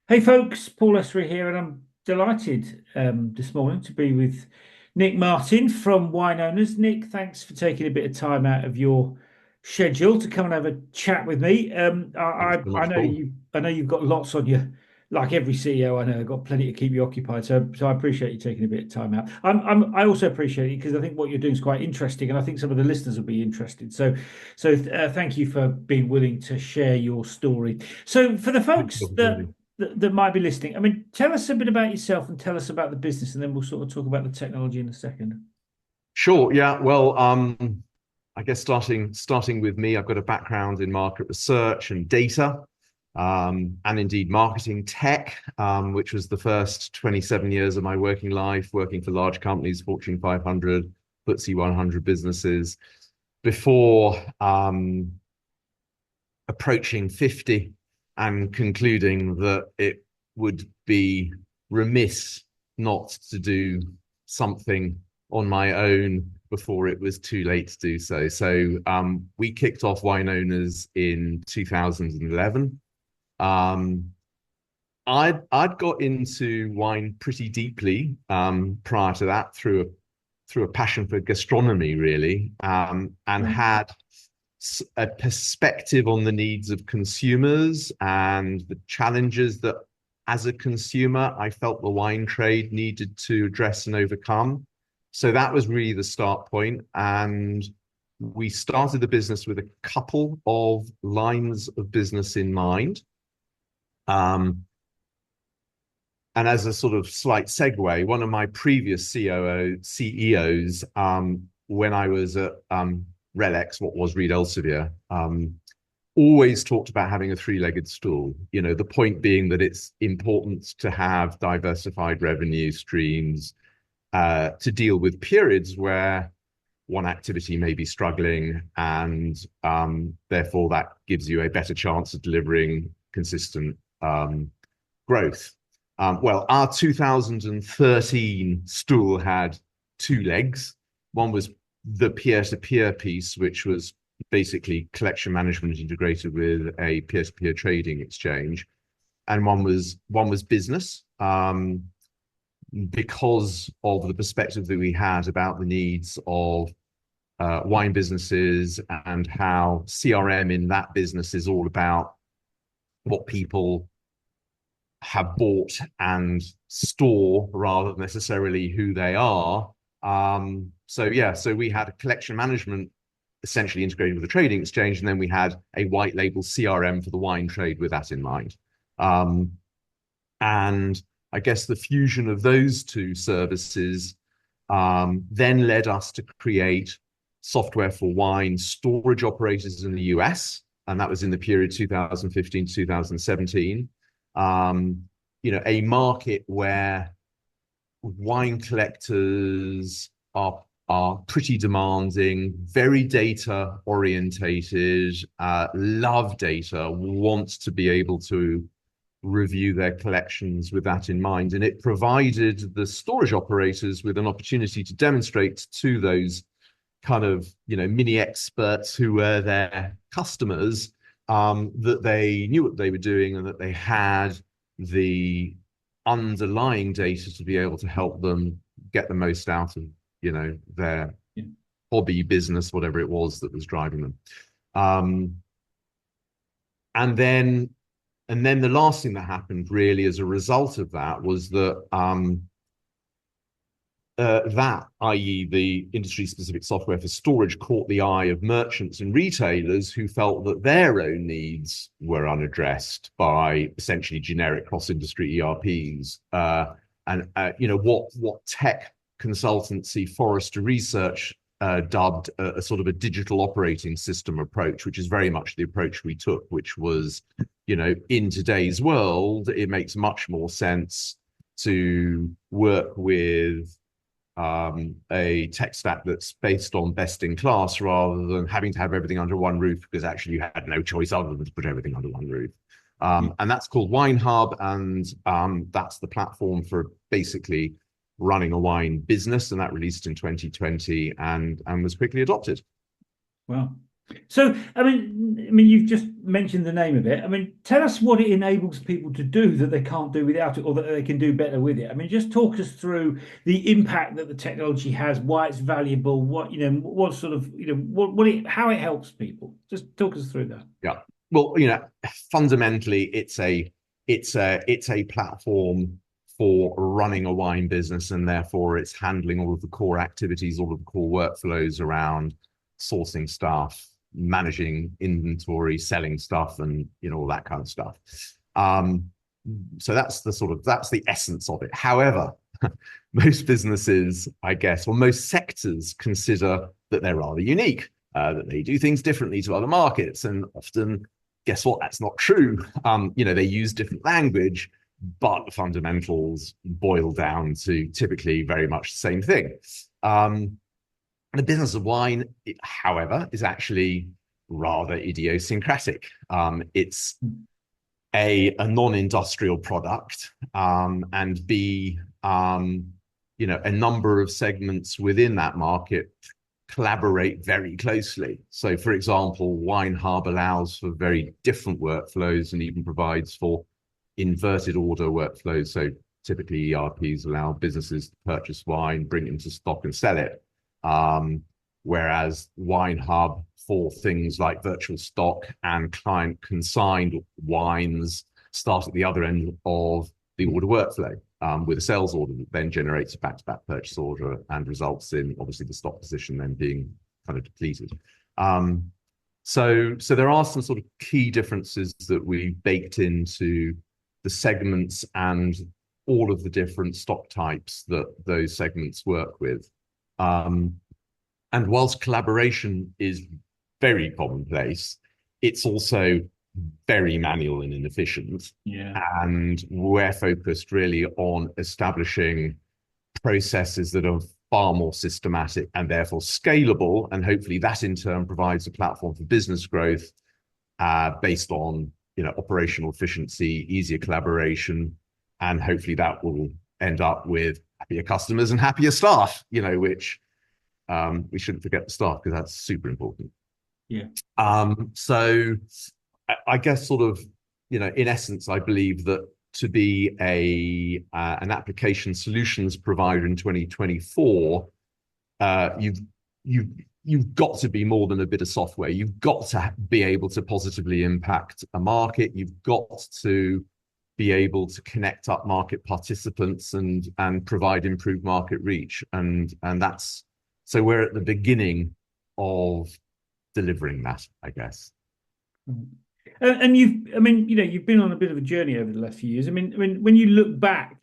Hey folks, Paul Essery here, and I'm delighted this morning to be with Nick Martin from Wine Owners. Nick, thanks for taking a bit of time out of your schedule to come and have a chat with me. Thanks I so I much, know Paul. you've got lots on you, like every CEO I know, got plenty to keep you occupied. So I appreciate you taking a bit of time out. I also appreciate it because I think what you're doing is quite interesting, and I think some of the listeners will be interested. So thank you for being willing to share your story. So for the Thanks for folks the opportunity. that might be listening, I mean, tell us a bit about yourself and tell us about the business, and then we'll sort of talk about the technology in a second. Sure. Yeah. Well, I guess starting with me, I've got a background in market research and data, and indeed marketing tech, which was the first 27 years of my working life, working for large companies, Fortune 500, FTSE 100 businesses, before approaching 50 and concluding that it would be remiss not to do something on my own before it was too late to do so. So we kicked off Wine Owners in 2011. Um, I'd got into wine pretty deeply prior to that through a passion for gastronomy, really, and Right. had a perspective on the needs of consumers and the challenges that, as a consumer, I felt the wine trade needed to address and overcome. So that was really the start point. And we started the business with a couple of lines of business in mind. Um, and as a sort of slight segue, one of my previous CEOs, when I was at Relex, what was Reed Elsevier, always talked about having a three-legged stool. You know, the point being that it's important to have diversified revenue streams to deal with periods where one activity may be struggling, and therefore that gives you a better chance of delivering consistent growth. Well, our 2013 stool had two legs. One was the peer-to-peer piece, which was basically collection management integrated with a peer-to-peer trading exchange, and one was business, because of the perspective that we had about the needs of wine businesses and how CRM in that business is all about what people have bought and store rather than necessarily who they are. So we had a collection management essentially integrated with the trading exchange, and then we had a white label CRM for the wine trade with that in mind. And I guess the fusion of those two services then led us to create software for wine storage operators in the US, and that was in the period 2015 to 2017. A market where wine collectors are pretty demanding, very data orientated, love data, want to be able to review their collections with that in mind. And it provided the storage operators with an opportunity to demonstrate to those kind of, mini experts who were their customers, that they knew what they were doing and that they had the underlying data to be able to help them get the most out of, their Yeah. hobby business, whatever it was that was driving them. Um, and then and then the last thing that happened really as a result of that was that i.e. the industry specific software for storage, caught the eye of merchants and retailers who felt that their own needs were unaddressed by essentially generic cross industry ERPs. What tech consultancy Forrester Research dubbed a sort of a digital operating system approach, which is very much the approach we took, which was, in today's world, it makes much more sense to work with a tech stack that's based on best in class rather than having to have everything under one roof, because actually you had no choice other than to put everything under one roof. Yeah. And that's called Wine Hub, and that's the platform for basically running a wine business, and that released in 2020 and was quickly adopted. Wow. So, I mean, you've just mentioned the name of it. I mean, tell us what it enables people to do that they can't do without it, or that they can do better with it. I mean, just talk us through the impact that the technology has, why it's valuable, what sort of, how it helps people. Just talk us through that. Yeah. Well, fundamentally, it's a platform for running a wine business, and therefore it's handling all of the core activities, all of the core workflows around sourcing stuff, managing inventory, selling stuff, and all that kind of stuff. Um, so that's the essence of it. However, most businesses, I guess, or most sectors consider that they're rather unique, that they do things differently to other markets, and often, guess what? That's not true. They use different language, but the fundamentals boil down to typically very much the same thing. The business of wine, however, is actually rather idiosyncratic. It's a non-industrial product, and B, a number of segments within that market collaborate very closely. So, for example, Wine Hub allows for very different workflows and even provides for inverted order workflows. So typically ERPs allow businesses to purchase wine, bring it into stock and sell it. Whereas Wine Hub for things like virtual stock and client consigned wines start at the other end of the order workflow, with a sales order that then generates a back-to-back purchase order and results in obviously the stock position then being kind of depleted. So there are some sort of key differences that we baked into the segments and all of the different stock types that those segments work with. And whilst collaboration is very commonplace, it's also very manual and inefficient. Yeah. And we're focused really on establishing processes that are far more systematic and therefore scalable. And hopefully that in turn provides a platform for business growth, based on operational efficiency, easier collaboration, and hopefully that will end up with happier customers and happier staff, which we shouldn't forget the staff because that's super important. Yeah. So I guess sort of, in essence, I believe that to be an application solutions provider in 2024, you've got to be more than a bit of software. You've got to be able to positively impact a market. You've got to be able to connect up market participants and provide improved market reach. And that's, so we're at the beginning of delivering that, I guess. And you've been on a bit of a journey over the last few years. I mean, when you look back,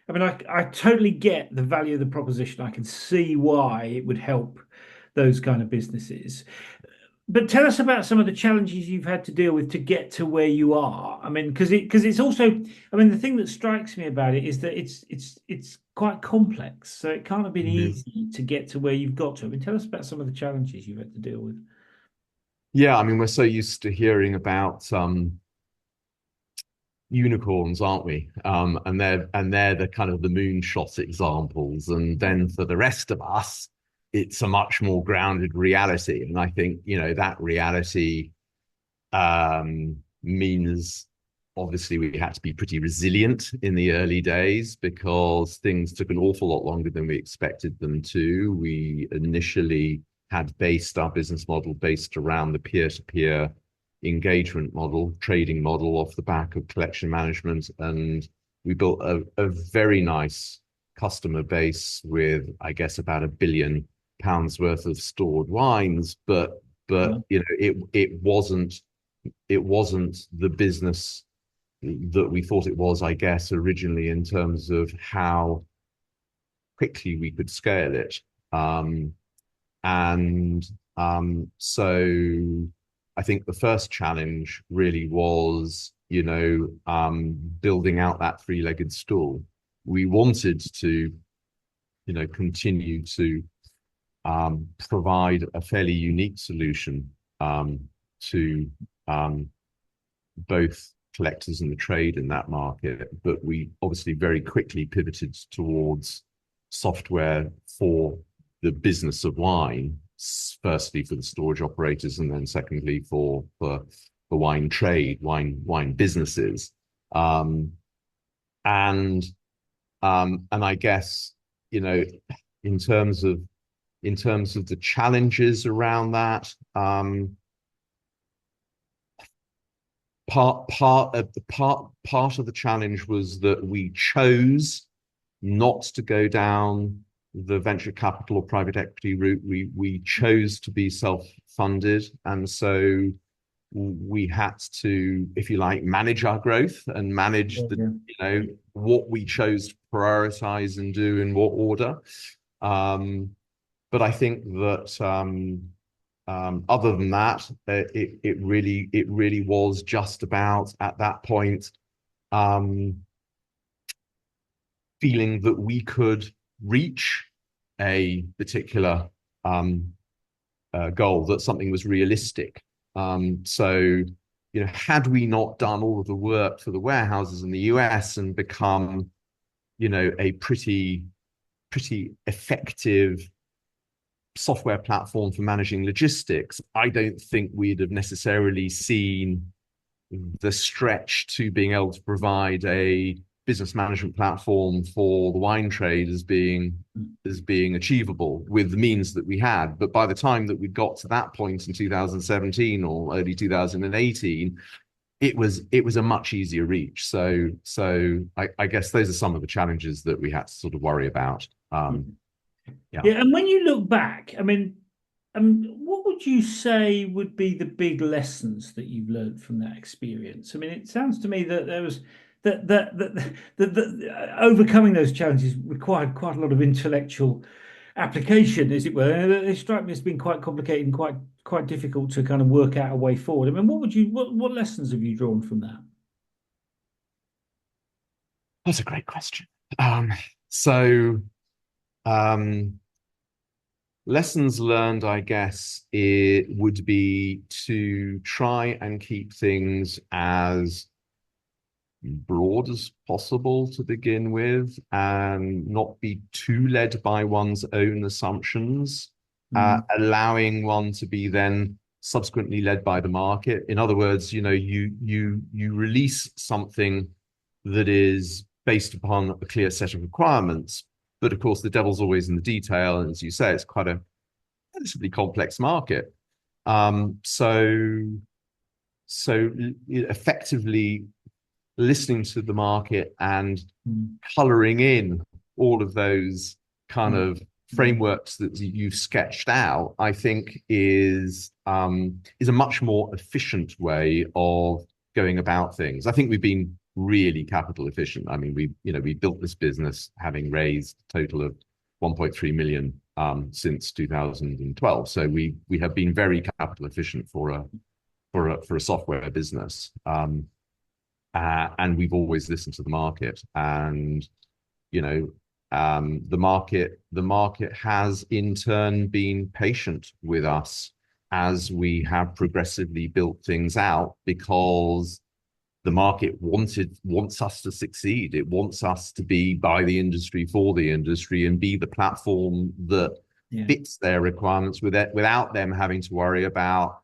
I totally get the value of the proposition. I can see why it would help those kind of businesses. But tell us about some of the challenges you've had to deal with to get to where you are. I mean, because it's also, the thing that strikes me about it is that it's quite complex. So it can't have been easy to get to where you've got to. I mean, tell us about some of the challenges you've had to deal with. Yeah, we're so used to hearing about unicorns, aren't we? And they're the kind of the moonshot examples. And then for the rest of us, it's a much more grounded reality. And I think, that reality means obviously we had to be pretty resilient in the early days because things took an awful lot longer than we expected them to. We initially had based our business model based around the peer-to-peer engagement model, trading model off the back of collection management. And we built a very nice customer base with, I guess, about £1 billion worth of stored wines. But it wasn't the business that we thought it was, I guess, originally in terms of how quickly we could scale it. So I think the first challenge really was, building out that three-legged stool. We wanted to, continue to provide a fairly unique solution to both collectors and the trade in that market, but we obviously very quickly pivoted towards software for the business of wine. firstly for the storage operators, and then secondly for the wine trade, wine businesses. Um, and and I guess, you know, in terms of the challenges around that, part of the challenge was that we chose not to go down the venture capital or private equity route. We chose to be self-funded, and so we had to, if you like, manage our growth and manage the, Yeah. what we chose to prioritize and do in what order. But I think that other than that, it really was just about at that point um, feeling that we could reach a particular goal, that something was realistic. So, had we not done all of the work for the warehouses in the US and become, a pretty effective software platform for managing logistics, I don't think we'd have necessarily seen the stretch to being able to provide a business management platform for the wine trade as being achievable with the means that we had. But by the time that we got to that point in 2017 or early 2018, it was a much easier reach. So I guess those are some of the challenges that we had to sort of worry about. Yeah. Yeah, and when you look back, I mean, what would you say would be the big lessons that you've learned from that experience? I mean, it sounds to me that there was that overcoming those challenges required quite a lot of intellectual application, as it were. And they strike me as being quite complicated and quite difficult to kind of work out a way forward. I mean, what lessons have you drawn from that? That's a great question. So um, lessons learned, I guess, it would be to try and keep things as broad as possible to begin with, and not be too led by one's own assumptions, allowing one to be then subsequently led by the market. In other words, you release something that is based upon a clear set of requirements, but of course the devil's always in the detail, and as you say, it's quite a relatively complex market. So effectively listening to the market and coloring in all of those kind of frameworks that you've sketched out, I think is a much more efficient way of going about things. I think we've been really capital efficient. I mean, we built this business having raised a total of 1.3 million since 2012. So we have been very capital efficient for a software business. And we've always listened to the market, and the market has in turn been patient with us as we have progressively built things out, because the market wants us to succeed. It wants us to be by the industry, for the industry, and be the platform that fits their requirements without them having to worry about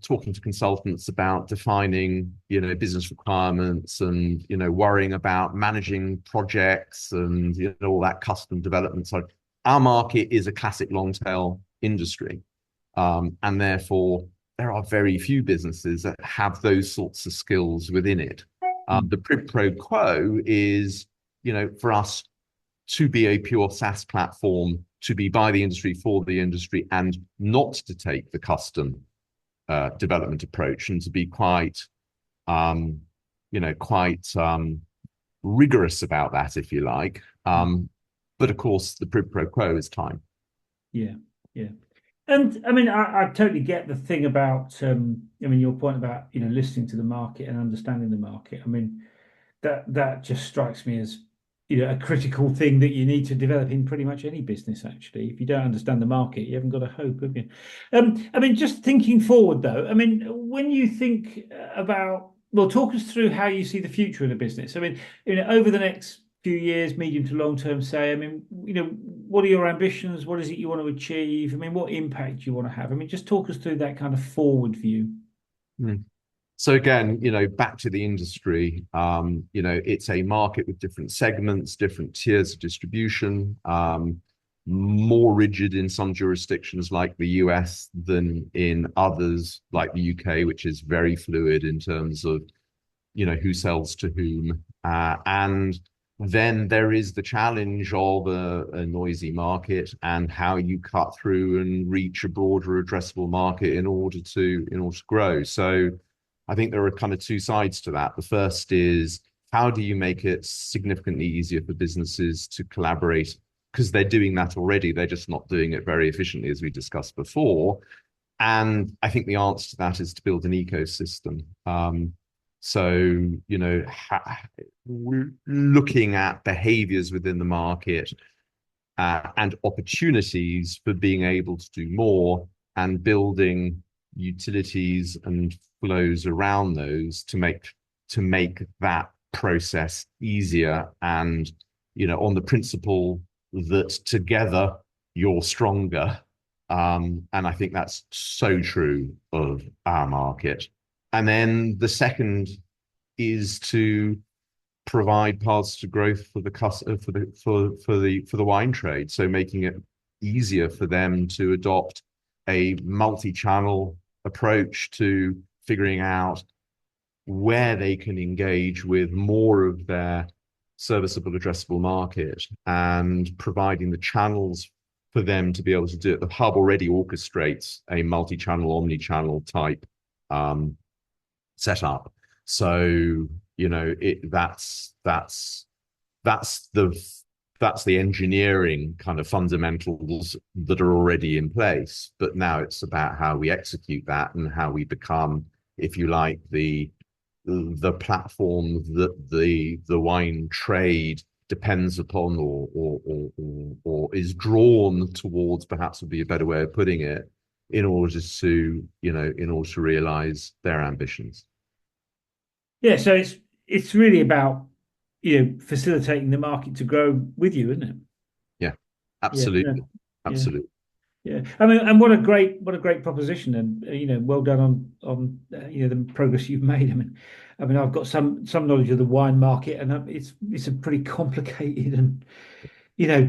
talking to consultants about defining, business requirements, and, worrying about managing projects and, all that custom development. So our market is a classic long tail industry. And therefore there are very few businesses that have those sorts of skills within it. The quid pro quo is, for us to be a pure SaaS platform, to be by the industry, for the industry, and not to take the custom development approach, and to be quite rigorous about that, if you like. But of course, the quid pro quo is time. Yeah, yeah. And I mean, I totally get the thing about, I mean, your point about, listening to the market and understanding the market. I mean, that just strikes me as, a critical thing that you need to develop in pretty much any business, actually. If you don't understand the market, you haven't got a hope, have you? I mean, just thinking forward, though, I mean, when you think about, well, talk us through how you see the future of the business. I mean, over the next few years, medium to long term, say? I mean, what are your ambitions? What is it you want to achieve? I mean, what impact do you want to have? I mean, just talk us through that kind of forward view. Hmm. So again, back to the industry, it's a market with different segments, different tiers of distribution, more rigid in some jurisdictions like the US than in others like the UK, which is very fluid in terms of, who sells to whom. And then there is the challenge of a noisy market and how you cut through and reach a broader addressable market in order to grow. So I think there are kind of two sides to that. The first is how do you make it significantly easier for businesses to collaborate? Because they're doing that already. They're just not doing it very efficiently, as we discussed before. And I think the answer to that is to build an ecosystem. So, looking at behaviors within the market and opportunities for being able to do more and building utilities and flows around those to make that process easier and on the principle that together you're stronger. And I think that's so true of our market. And then the second is to provide paths to growth for the wine trade. So making it easier for them to adopt a multi-channel approach to figuring out where they can engage with more of their serviceable addressable market and providing the channels for them to be able to do it. The hub already orchestrates a multi-channel, omni-channel type setup. So that's the engineering kind of fundamentals that are already in place. But now it's about how we execute that and how we become, if you like, the platform that the wine trade depends upon or is drawn towards, perhaps would be a better way of putting it, in order to realize their ambitions. Yeah, so it's really about facilitating the market to grow with you, isn't it? Yeah, Yeah, no, absolutely. yeah, Absolutely. yeah. I mean, and what a great proposition, and well done on the progress you've made. I mean, I've got some knowledge of the wine market, and it's a pretty complicated and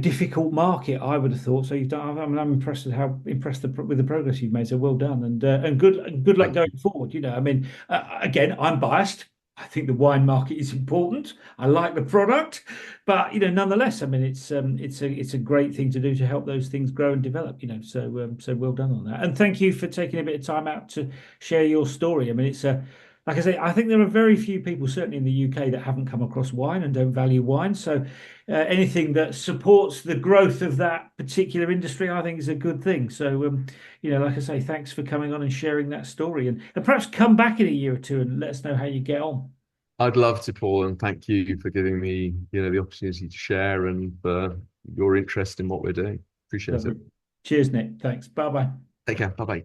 difficult market, I would have thought. So you've done. I mean, I'm impressed with with the progress you've made. So well done, and good luck Thank going forward. I mean, again, I'm biased. I think the wine market is important. I like the product, but nonetheless, I mean, it's a great thing to do to help those things grow and develop. So well done on that, and thank you for taking a bit of time out to share your story. I mean, it's a like I say, I think there are very few people, certainly in the UK, that haven't come across wine and don't value wine. So anything that supports the growth of that particular industry, I think is a good thing. So, like I say, thanks for coming on and sharing that story, and perhaps come back in a year or two and let us know how you get on. I'd love to, Paul, and thank you for giving me, the opportunity to share and for your interest in what we're doing. Appreciate it. Lovely. Cheers, Nick. Thanks. Bye bye. Take care. Bye bye.